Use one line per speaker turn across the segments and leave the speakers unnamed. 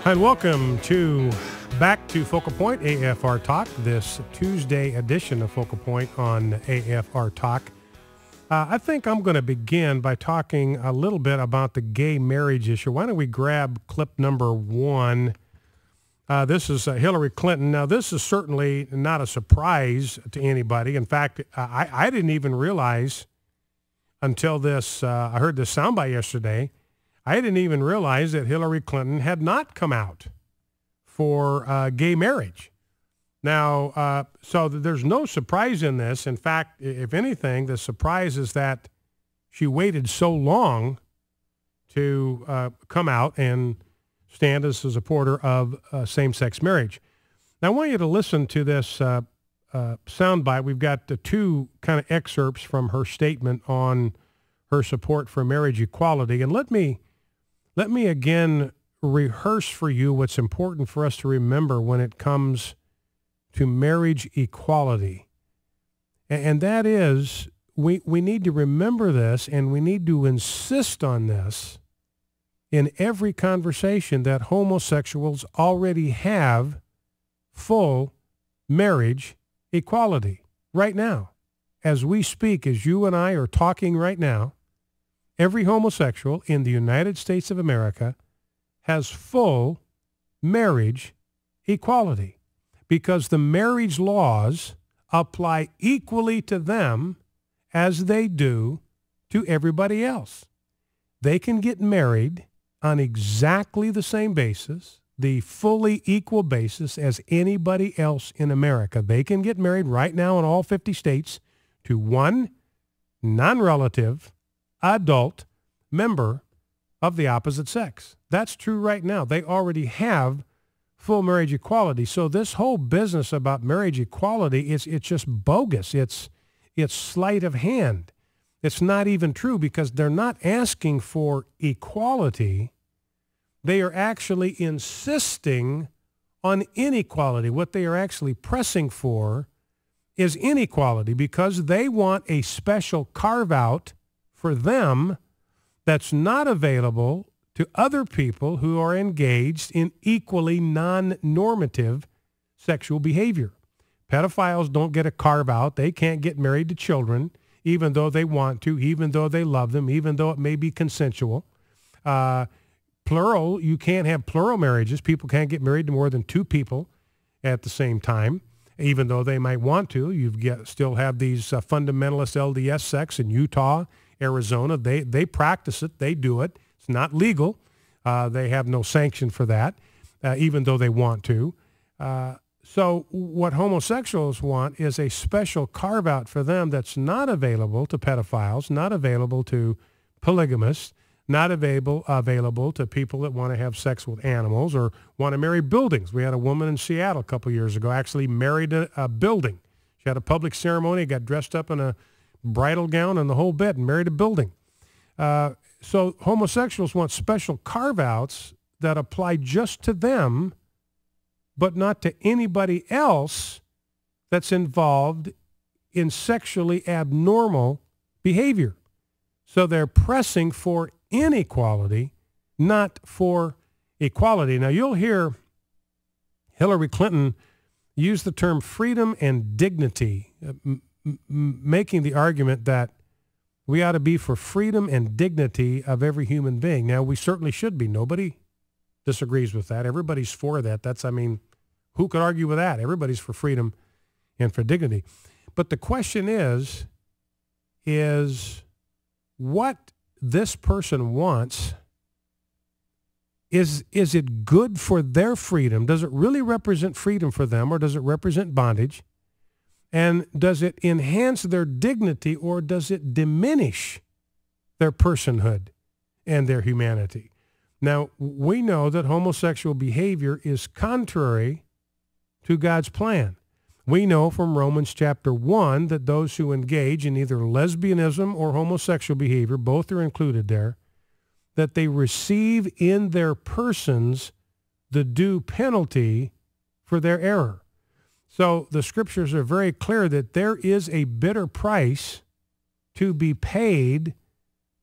And welcome back to Focal Point, AFR Talk, this Tuesday edition of Focal Point on AFR Talk. I think I'm going to begin by talking a little bit about the gay marriage issue. Why don't we grab clip number one? This is Hillary Clinton. Now, this is certainly not a surprise to anybody. In fact, I didn't even realize until this, I heard this soundbite yesterday, I didn't even realize that Hillary Clinton had not come out for gay marriage. Now, so there's no surprise in this. In fact, if anything, the surprise is that she waited so long to come out and stand as a supporter of same-sex marriage. Now, I want you to listen to this soundbite. We've got the two kind of excerpts from her statement on her support for marriage equality. And let me again rehearse for you what's important for us to remember when it comes to marriage equality. And that is, we need to remember this, and we need to insist on this in every conversation, that homosexuals already have full marriage equality right now. As we speak, as you and I are talking right now, every homosexual in the United States of America has full marriage equality, because the marriage laws apply equally to them as they do to everybody else. They can get married on exactly the same basis, the fully equal basis as anybody else in America. They can get married right now in all 50 states to one non-relative adult member of the opposite sex. That's true right now. They already have full marriage equality. So this whole business about marriage equality it's just bogus. It's sleight of hand. It's not even true, because they're not asking for equality. They are actually insisting on inequality. What they are actually pressing for is inequality, because they want a special carve-out for them that's not available to other people who are engaged in equally non-normative sexual behavior. Pedophiles don't get a carve-out. They can't get married to children, even though they want to, even though they love them, even though it may be consensual. Plural, you can't have plural marriages. People can't get married to more than two people at the same time, even though they might want to. Still have these fundamentalist LDS sects in Utah, Arizona. They practice it. They do it. It's not legal. They have no sanction for that, even though they want to. So what homosexuals want is a special carve-out for them that's not available to pedophiles, not available to polygamists, not available to people that want to have sex with animals or want to marry buildings. We had a woman in Seattle a couple of years ago actually married a building. She had a public ceremony, got dressed up in a bridal gown and the whole bit, and married a building. So homosexuals want special carve-outs that apply just to them, but not to anybody else that's involved in sexually abnormal behavior. So they're pressing for inequality, not for equality. Now, you'll hear Hillary Clinton use the term freedom and dignity, making the argument that we ought to be for freedom and dignity of every human being. Now, we certainly should be. Nobody disagrees with that. Everybody's for that. Who could argue with that? Everybody's for freedom and for dignity. But the question is what this person wants, is it good for their freedom? Does it really represent freedom for them, or does it represent bondage? And does it enhance their dignity, or does it diminish their personhood and their humanity? Now, we know that homosexual behavior is contrary to God's plan. We know from Romans chapter 1 that those who engage in either lesbianism or homosexual behavior, both are included there, that they receive in their persons the due penalty for their error. So the scriptures are very clear that there is a bitter price to be paid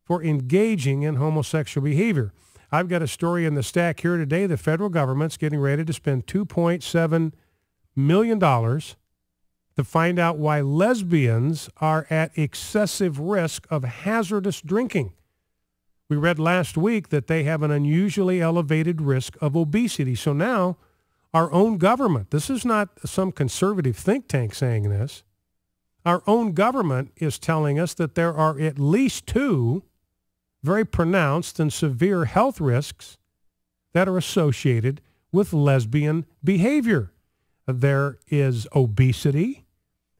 for engaging in homosexual behavior. I've got a story in the stack here today. The federal government's getting ready to spend $2.7 million to find out why lesbians are at excessive risk of hazardous drinking. We read last week that they have an unusually elevated risk of obesity. So now our own government, this is not some conservative think tank saying this, our own government is telling us that there are at least 2 very pronounced and severe health risks that are associated with lesbian behavior. There is obesity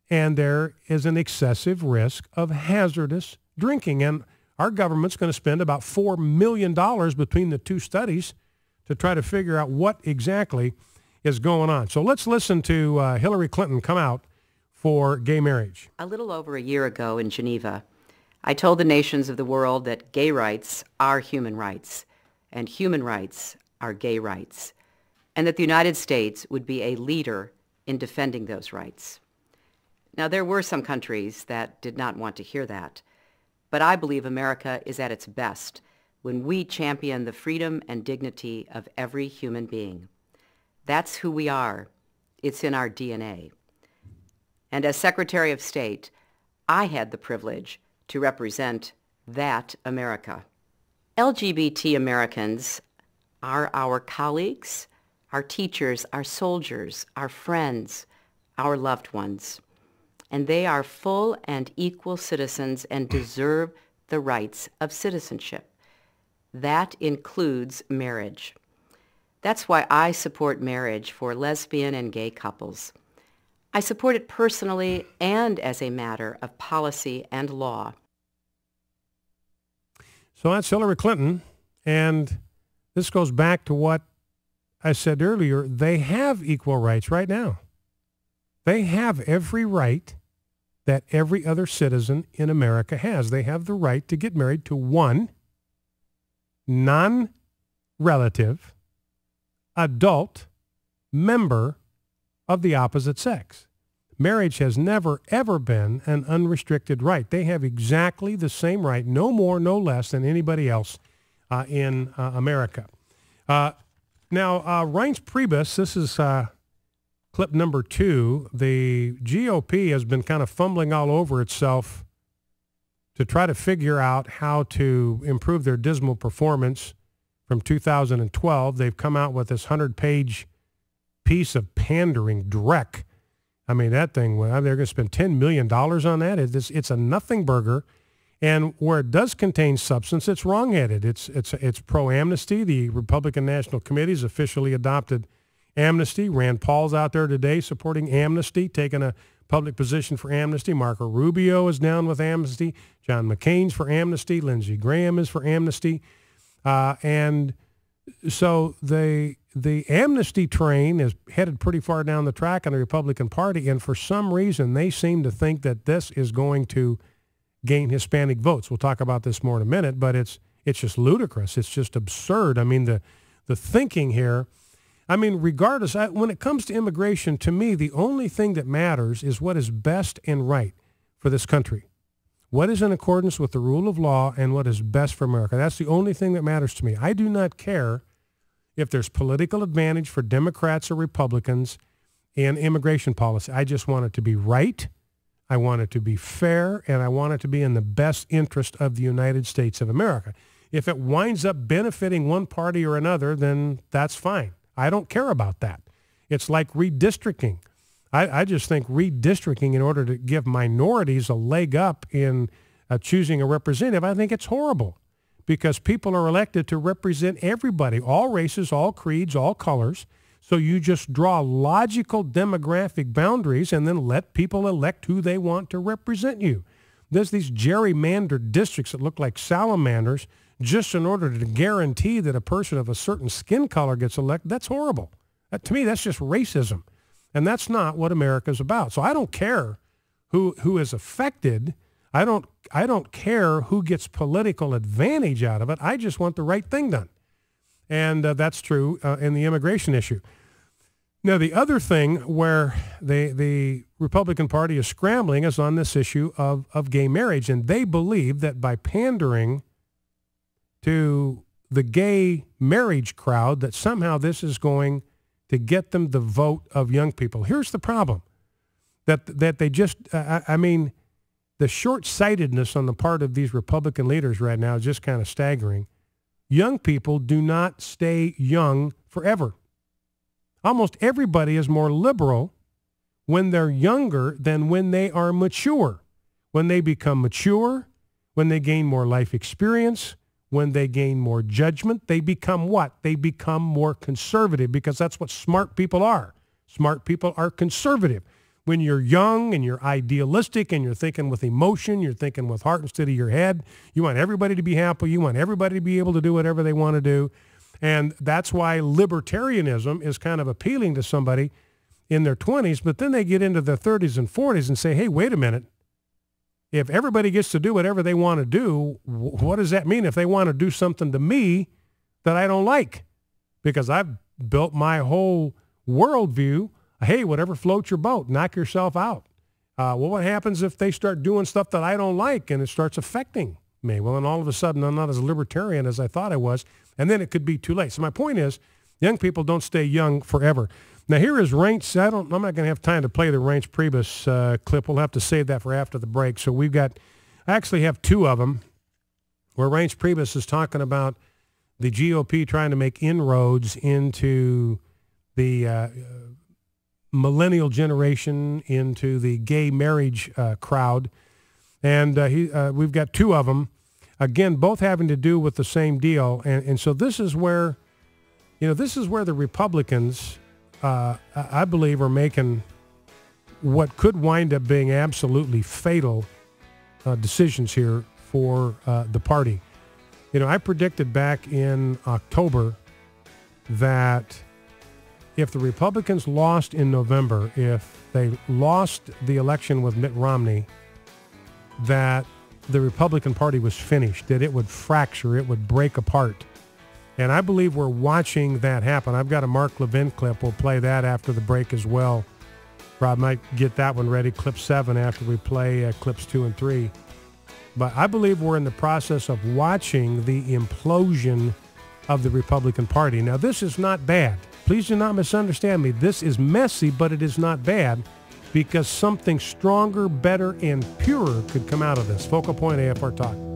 and there is an excessive risk of hazardous drinking. And our government's going to spend about $4 million between the 2 studies to try to figure out what exactly is going on. So let's listen to Hillary Clinton come out for gay marriage.
A little over a year ago in Geneva, I told the nations of the world that gay rights are human rights, and human rights are gay rights, and that the United States would be a leader in defending those rights. Now, there were some countries that did not want to hear that, but I believe America is at its best when we champion the freedom and dignity of every human being. That's who we are. It's in our DNA. And as Secretary of State, I had the privilege to represent that America. LGBT Americans are our colleagues, our teachers, our soldiers, our friends, our loved ones. And they are full and equal citizens and deserve the rights of citizenship. That includes marriage. That's why I support marriage for lesbian and gay couples. I support it personally and as a matter of policy and law.
So that's Hillary Clinton, and this goes back to what I said earlier. They have equal rights right now. They have every right that every other citizen in America has. They have the right to get married to one non-relative, adult member of the opposite sex. Marriage has never, ever been an unrestricted right. They have exactly the same right, no more, no less than anybody else in America. Now, Reince Priebus, this is clip number 2. The GOP has been kind of fumbling all over itself to try to figure out how to improve their dismal performance from 2012. They've come out with this 100-page piece of pandering dreck. I mean, that thing, they're going to spend $10 million on that. It's a nothing burger. And where it does contain substance, it's wrong-headed. It's pro-amnesty. The Republican National Committee has officially adopted amnesty. Rand Paul's out there today supporting amnesty, taking a public position for amnesty. Marco Rubio is down with amnesty. John McCain's for amnesty. Lindsey Graham is for amnesty. And so the amnesty train is headed pretty far down the track in the Republican Party, and for some reason they seem to think that this is going to gain Hispanic votes. We'll talk about this more in a minute, but it's just ludicrous. It's just absurd. I mean, the thinking here, I mean, regardless, when it comes to immigration, to me, the only thing that matters is what is best and right for this country. What is in accordance with the rule of law and what is best for America. That's the only thing that matters to me. I do not care if there's political advantage for Democrats or Republicans in immigration policy. I just want it to be right. I want it to be fair, and I want it to be in the best interest of the United States of America. If it winds up benefiting one party or another, then that's fine. I don't care about that. It's like redistricting. I just think redistricting in order to give minorities a leg up in choosing a representative, I think it's horrible because people are elected to represent everybody, all races, all creeds, all colors. So you just draw logical demographic boundaries and then let people elect who they want to represent you. There's these gerrymandered districts that look like salamanders just in order to guarantee that a person of a certain skin color gets elected. That's horrible. To me, that's just racism. And that's not what America's about. So I don't care who is affected. I don't care who gets political advantage out of it. I just want the right thing done. And that's true in the immigration issue. Now, the other thing where the Republican Party is scrambling is on this issue of gay marriage. And they believe that by pandering to the gay marriage crowd that somehow this is going to get them the vote of young people. Here's the problem, that they just, I mean, the short-sightedness on the part of these Republican leaders right now is just kind of staggering. Young people do not stay young forever. Almost everybody is more liberal when they're younger than when they are mature. When they become mature, when they gain more life experience, when they gain more judgment, they become what? They become more conservative, because that's what smart people are. Smart people are conservative. When you're young and you're idealistic and you're thinking with emotion, you're thinking with heart instead of your head, you want everybody to be happy, you want everybody to be able to do whatever they want to do. And that's why libertarianism is kind of appealing to somebody in their 20s, but then they get into their 30s and 40s and say, hey, wait a minute. If everybody gets to do whatever they want to do, what does that mean if they want to do something to me that I don't like? Because I've built my whole worldview, hey, whatever floats your boat, knock yourself out. Well, what happens if they start doing stuff that I don't like and it starts affecting me? Well, then all of a sudden I'm not as libertarian as I thought I was, and then it could be too late. So my point is, young people don't stay young forever. Now here is Reince. I'm not going to have time to play the Reince Priebus clip. We'll have to save that for after the break. So I actually have two of them where Reince Priebus is talking about the GOP trying to make inroads into the millennial generation, into the gay marriage crowd. And we've got two of them, again, both having to do with the same deal. And so this is where the Republicans, I believe, are making what could wind up being absolutely fatal decisions here for the party. I predicted back in October that if the Republicans lost in November, if they lost the election with Mitt Romney, that the Republican Party was finished, that it would fracture, it would break apart. And I believe we're watching that happen. I've got a Mark Levin clip. We'll play that after the break as well. Rob might get that one ready, clip 7, after we play clips 2 and 3. But I believe we're in the process of watching the implosion of the Republican Party. Now, this is not bad. Please do not misunderstand me. This is messy, but it is not bad, because something stronger, better, and purer could come out of this. Focal Point AFR Talk.